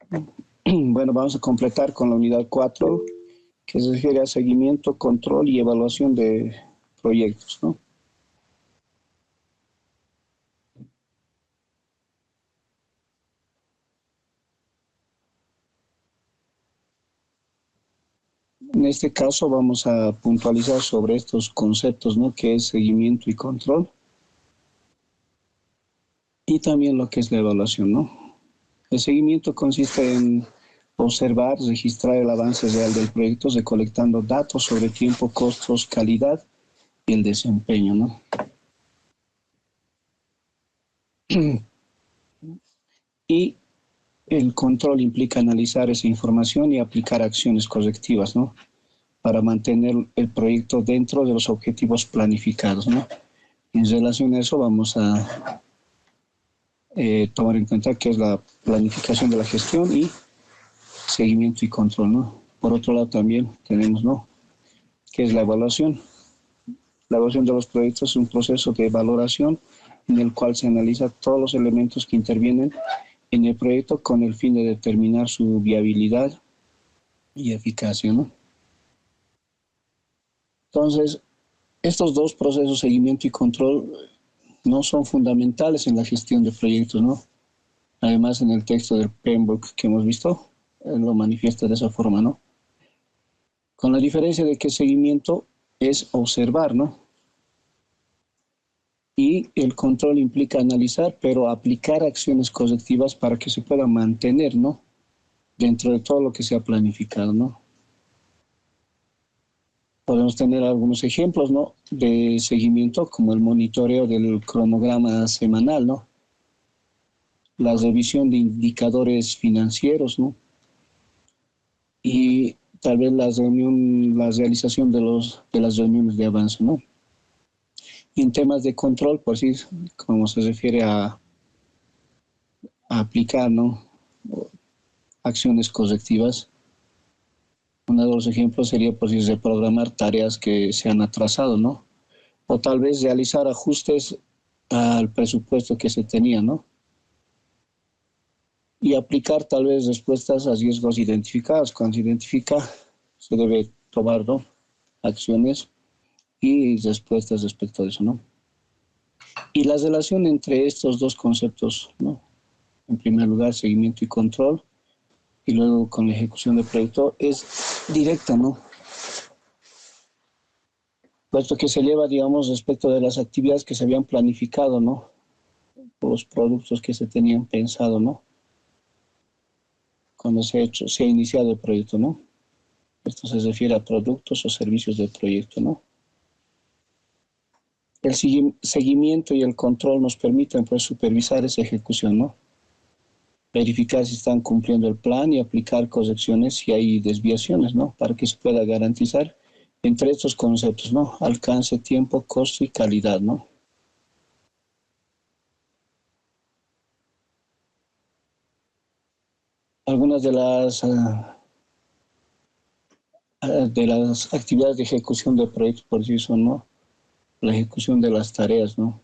Bueno, vamos a completar con la unidad 4, que se refiere a seguimiento, control y evaluación de proyectos, ¿no? En este caso vamos a puntualizar sobre estos conceptos, ¿no? Que es seguimiento y control, y también lo que es la evaluación, ¿no? El seguimiento consiste en observar, registrar el avance real del proyecto, recolectando datos sobre tiempo, costos, calidad y el desempeño, ¿no? Y el control implica analizar esa información y aplicar acciones correctivas, ¿no? Para mantener el proyecto dentro de los objetivos planificados, ¿no? En relación a eso vamos a tomar en cuenta que es la planificación de la gestión y seguimiento y control, ¿no? Por otro lado también tenemos, ¿no? Que es la evaluación. La evaluación de los proyectos es un proceso de valoración en el cual se analiza todos los elementos que intervienen en el proyecto con el fin de determinar su viabilidad y eficacia, ¿no? Entonces, estos dos procesos, seguimiento y control, no son fundamentales en la gestión de proyectos, ¿no? Además, en el texto del PMBOK que hemos visto, lo manifiesta de esa forma, ¿no? Con la diferencia de que seguimiento es observar, ¿no? Y el control implica analizar, pero aplicar acciones correctivas para que se pueda mantener, ¿no? Dentro de todo lo que se ha planificado, ¿no? Podemos tener algunos ejemplos, ¿no? De seguimiento, como el monitoreo del cronograma semanal, ¿no? La revisión de indicadores financieros, ¿no? Y tal vez la realización de las reuniones de avance, ¿no? Y en temas de control, pues sí, como se refiere a aplicar, ¿no? Acciones correctivas. Uno de los ejemplos sería, pues, reprogramar tareas que se han atrasado, ¿no? O tal vez realizar ajustes al presupuesto que se tenía, ¿no? Y aplicar tal vez respuestas a riesgos identificados. Cuando se identifica, se debe tomar, ¿no? Acciones y respuestas respecto a eso, ¿no? Y la relación entre estos dos conceptos, ¿no? En primer lugar, seguimiento y control, y luego con la ejecución del proyecto, es directa, ¿no? Puesto que se lleva, digamos, respecto de las actividades que se habían planificado, ¿no? Los productos que se tenían pensado, ¿no? Cuando se ha iniciado el proyecto, ¿no? Esto se refiere a productos o servicios del proyecto, ¿no? El seguimiento y el control nos permiten, pues, supervisar esa ejecución, ¿no? Verificar si están cumpliendo el plan y aplicar correcciones si hay desviaciones, ¿no? Para que se pueda garantizar entre estos conceptos, ¿no? Alcance, tiempo, costo y calidad, ¿no? Algunas de las actividades de ejecución del proyecto por sí son, ¿no? La ejecución de las tareas, ¿no?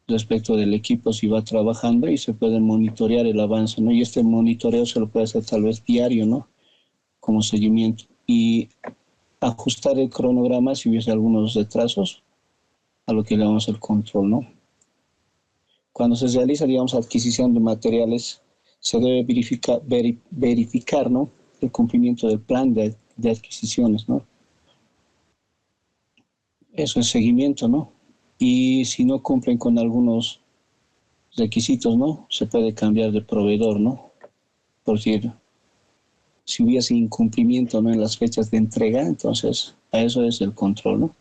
Respecto del equipo, si va trabajando y se puede monitorear el avance, ¿no? Y este monitoreo se lo puede hacer tal vez diario, ¿no? Como seguimiento. Y ajustar el cronograma si hubiese algunos retrasos, a lo que le llamamos el control, ¿no? Cuando se realiza, digamos, adquisición de materiales, se debe verificar, ¿no? El cumplimiento del plan de adquisiciones, ¿no? Eso es seguimiento, ¿no? Y si no cumplen con algunos requisitos, ¿no? Se puede cambiar de proveedor, ¿no? Por decir, si hubiese incumplimiento, ¿no? En las fechas de entrega, entonces a eso es el control, ¿no?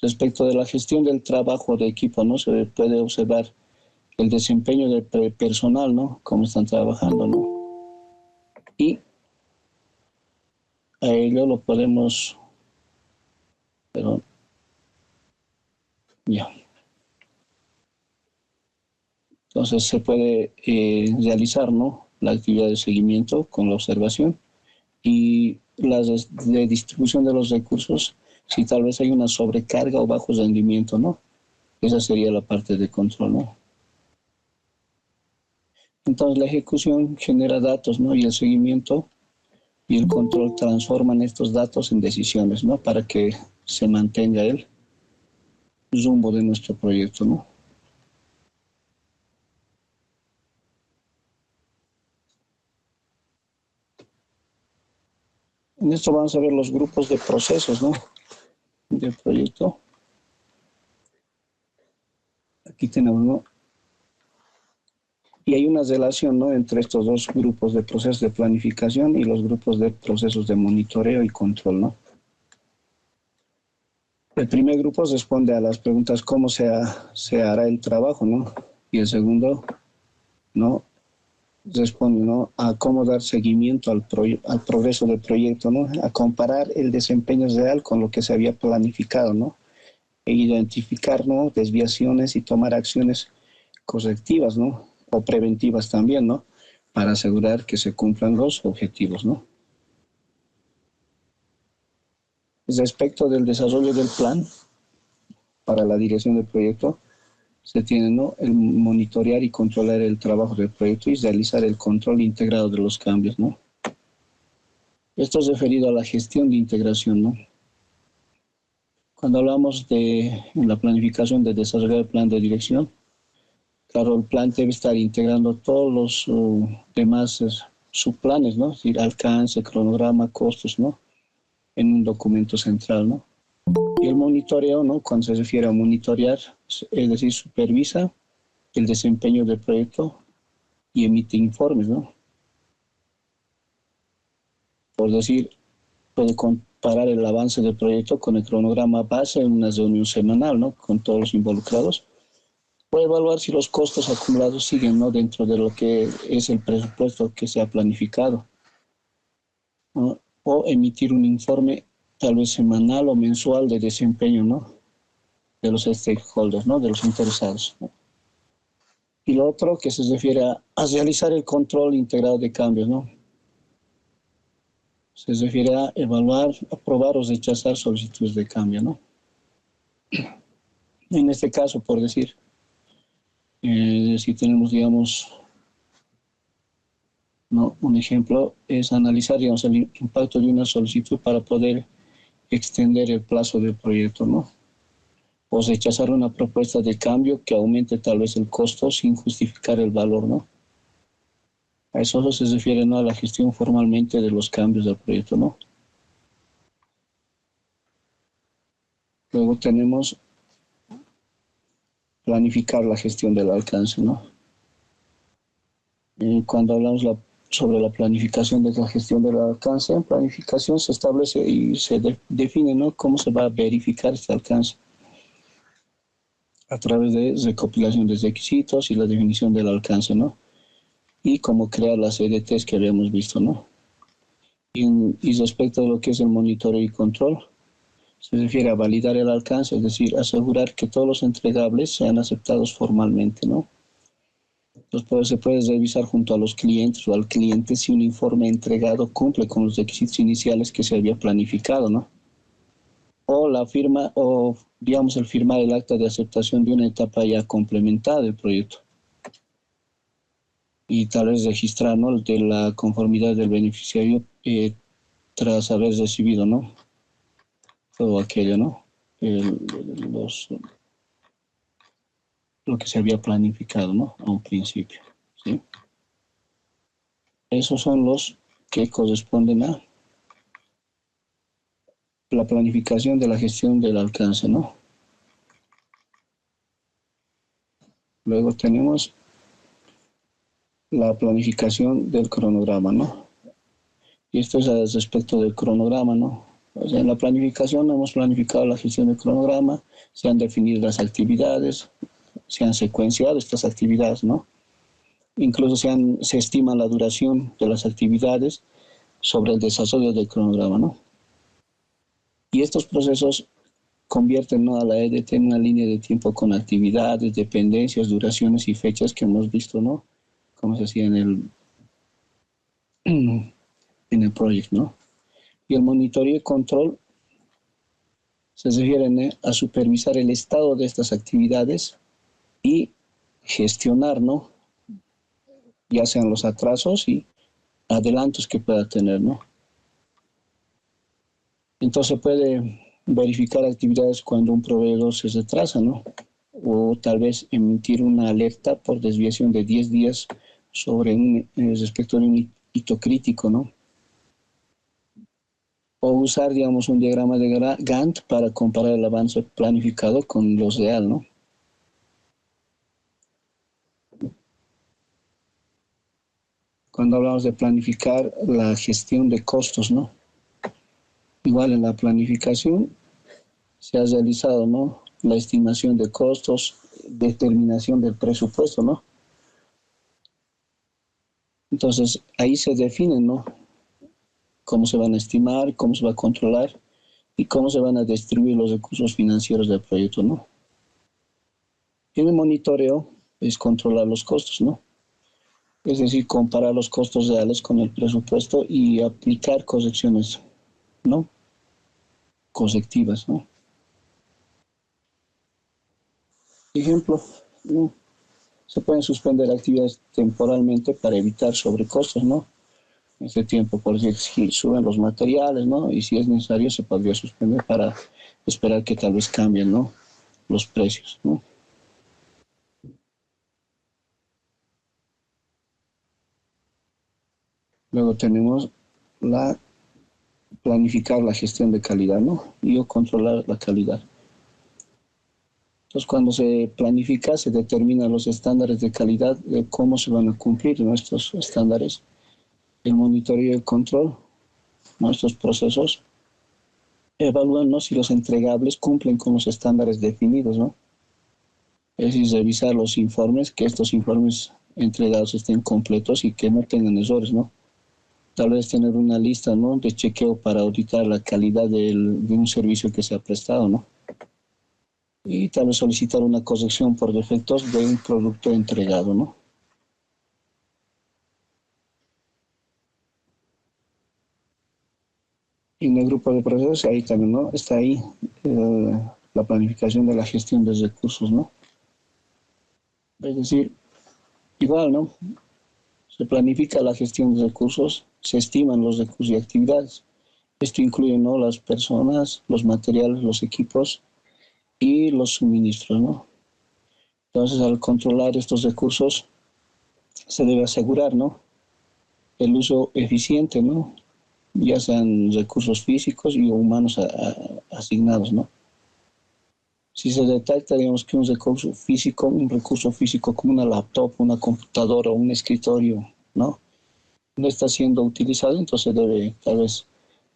Respecto de la gestión del trabajo de equipo, ¿no? Se puede observar el desempeño del personal, ¿no? Cómo están trabajando, ¿no? Y a ello lo podemos, pero ya. Entonces se puede realizar, ¿no? La actividad de seguimiento con la observación y la de distribución de los recursos, si tal vez hay una sobrecarga o bajo rendimiento, ¿no? Esa sería la parte de control, ¿no? Entonces la ejecución genera datos, ¿no? Y el seguimiento y el control transforman estos datos en decisiones, ¿no? Para que se mantenga el rumbo de nuestro proyecto, ¿no? En esto vamos a ver los grupos de procesos, ¿no? Del proyecto. Aquí tenemos, ¿no? Y hay una relación, ¿no? Entre estos dos grupos de procesos de planificación y los grupos de procesos de monitoreo y control, ¿no? El primer grupo responde a las preguntas cómo se hará el trabajo, ¿no? Y el segundo, ¿no? Responde, ¿no? A cómo dar seguimiento al progreso del proyecto, ¿no? A comparar el desempeño real con lo que se había planificado, ¿no? E identificar, ¿no? Desviaciones y tomar acciones correctivas, ¿no? O preventivas también, ¿no? Para asegurar que se cumplan los objetivos, ¿no? Respecto del desarrollo del plan para la dirección del proyecto, se tiene, ¿no? El monitorear y controlar el trabajo del proyecto y realizar el control integrado de los cambios, ¿no? Esto es referido a la gestión de integración, ¿no? Cuando hablamos de la planificación de desarrollar el plan de dirección, claro, el plan debe estar integrando todos los demás subplanes, ¿no? Es decir, alcance, cronograma, costos, ¿no? En un documento central, ¿no? Y el monitoreo, ¿no? Cuando se refiere a monitorear, es decir, supervisa el desempeño del proyecto y emite informes, ¿no? Por decir, puede comparar el avance del proyecto con el cronograma base en una reunión semanal, ¿no? Con todos los involucrados. Puede evaluar si los costos acumulados siguen, ¿no? Dentro de lo que es el presupuesto que se ha planificado, ¿no? O emitir un informe tal vez semanal o mensual de desempeño, ¿no? De los stakeholders, ¿no? De los interesados, ¿no? Y lo otro que se refiere a realizar el control integrado de cambios, ¿no? Se refiere a evaluar, aprobar o rechazar solicitudes de cambio, ¿no? En este caso, por decir, si tenemos, digamos, ¿no? Un ejemplo es analizar, digamos, el impacto de una solicitud para poder extender el plazo del proyecto, ¿no? O rechazar una propuesta de cambio que aumente tal vez el costo sin justificar el valor, ¿no? A eso se refiere, ¿no? A la gestión formalmente de los cambios del proyecto, ¿no? Luego tenemos planificar la gestión del alcance, ¿no? Cuando hablamos sobre la planificación de la gestión del alcance, en planificación se establece y se define, ¿no? Cómo se va a verificar este alcance a través de recopilación de requisitos y la definición del alcance, ¿no? Y cómo crear las EDTs que habíamos visto, ¿no? Y respecto a lo que es el monitoreo y control, se refiere a validar el alcance, es decir, asegurar que todos los entregables sean aceptados formalmente, ¿no? Entonces, pues, se puede revisar junto a los clientes o al cliente si un informe entregado cumple con los requisitos iniciales que se había planificado, ¿no? O la firma, o digamos el firmar el acta de aceptación de una etapa ya complementada del proyecto. Y tal vez registrar, ¿no? De la conformidad del beneficiario tras haber recibido, ¿no? Todo aquello, ¿no? El, los, lo que se había planificado, ¿no? A un principio, ¿sí? Esos son los que corresponden a la planificación de la gestión del alcance, ¿no? Luego tenemos la planificación del cronograma, ¿no? Y esto es al respecto del cronograma, ¿no? O sea, en la planificación hemos planificado la gestión del cronograma, se han definido las actividades, se han secuenciado estas actividades, ¿no? Incluso se estima la duración de las actividades sobre el desarrollo del cronograma, ¿no? Y estos procesos convierten, ¿no? A la EDT en una línea de tiempo con actividades, dependencias, duraciones y fechas que hemos visto, ¿no? Como se hacía en el proyecto, ¿no? Y el monitoreo y control se refieren a supervisar el estado de estas actividades y gestionar, ¿no? ya sean los atrasos y adelantos que pueda tener, ¿no? Entonces puede verificar actividades cuando un proveedor se retrasa, ¿no? O tal vez emitir una alerta por desviación de 10 días respecto de un hito crítico, ¿no? O usar, digamos, un diagrama de Gantt para comparar el avance planificado con lo real, ¿no? Cuando hablamos de planificar la gestión de costos, ¿no? Igual en la planificación se ha realizado, ¿no? La estimación de costos, determinación del presupuesto, ¿no? Entonces, ahí se define, ¿no? Cómo se van a estimar, cómo se va a controlar y cómo se van a distribuir los recursos financieros del proyecto, ¿no? Y el monitoreo es controlar los costos, ¿no? Es decir, comparar los costos reales con el presupuesto y aplicar correcciones, ¿no? Correctivas, ¿no? Ejemplo, ¿no? Se pueden suspender actividades temporalmente para evitar sobrecostos, ¿no? En ese tiempo, por decir, si suben los materiales, ¿no? Y si es necesario, se podría suspender para esperar que tal vez cambien, ¿no? Los precios, ¿no? Luego tenemos la planificar la gestión de calidad, ¿no? Y o controlar la calidad. Entonces, cuando se planifica, se determinan los estándares de calidad, de cómo se van a cumplir nuestros estándares, el monitoreo y el control, nuestros procesos, evalúan, ¿no? Si los entregables cumplen con los estándares definidos, ¿no? Es decir, revisar los informes, que estos informes entregados estén completos y que no tengan errores, ¿no? Tal vez tener una lista, ¿no? De chequeo para auditar la calidad de un servicio que se ha prestado, ¿no? Y tal vez solicitar una corrección por defectos de un producto entregado, ¿no? Y en el grupo de procesos, ahí también, ¿no? Está ahí la planificación de la gestión de recursos, ¿no? Es decir, igual, ¿no? Se planifica la gestión de recursos, se estiman los recursos y actividades. Esto incluye, ¿no? Las personas, los materiales, los equipos y los suministros, ¿no? Entonces, al controlar estos recursos, se debe asegurar, ¿no? El uso eficiente, ¿no? Ya sean recursos físicos y humanos asignados, ¿no? Si se detecta, digamos, que un recurso físico como una laptop, una computadora o un escritorio, ¿no? No está siendo utilizado, entonces debe tal vez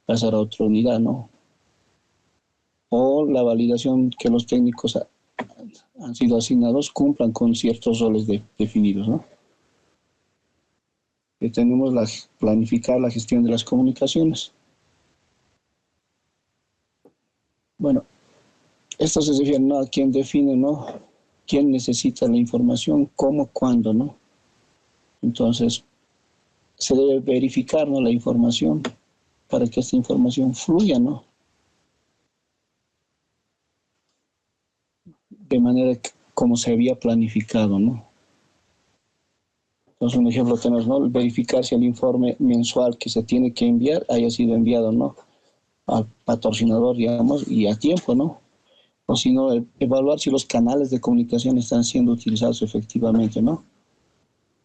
pasar a otra unidad, ¿no? O la validación que los técnicos han sido asignados cumplan con ciertos roles definidos, ¿no? Que tenemos planificar la gestión de las comunicaciones. Bueno, esto se refiere, ¿no? A quién define, ¿no? Quién necesita la información, cómo, cuándo, ¿no? Entonces, se debe verificar, ¿no? La información para que esta información fluya, ¿no? De manera como se había planificado, ¿no? Entonces, un ejemplo tenemos, ¿no? Verificar si el informe mensual que se tiene que enviar haya sido enviado, ¿no? Al patrocinador, digamos, y a tiempo, ¿no? O si no, evaluar si los canales de comunicación están siendo utilizados efectivamente, ¿no?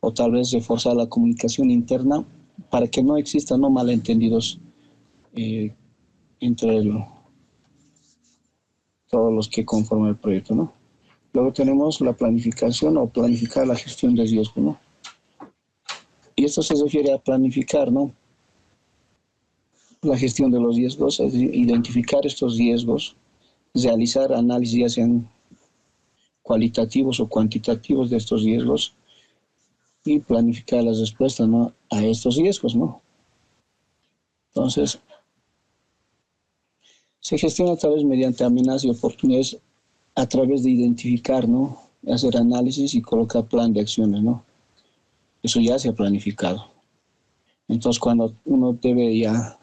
O tal vez reforzar la comunicación interna para que no existan, ¿no? Malentendidos eh, entre todos los que conforman el proyecto, ¿no? Luego tenemos la planificación o planificar la gestión de riesgo, ¿no? Y esto se refiere a planificar, ¿no? La gestión de los riesgos, es decir, identificar estos riesgos, realizar análisis ya sean cualitativos o cuantitativos de estos riesgos y planificar las respuestas, ¿no? A estos riesgos, ¿no? Entonces, se gestiona a través mediante amenazas y oportunidades a través de identificar, ¿no? Hacer análisis y colocar plan de acciones, ¿no? Eso ya se ha planificado. Entonces, cuando uno debe ya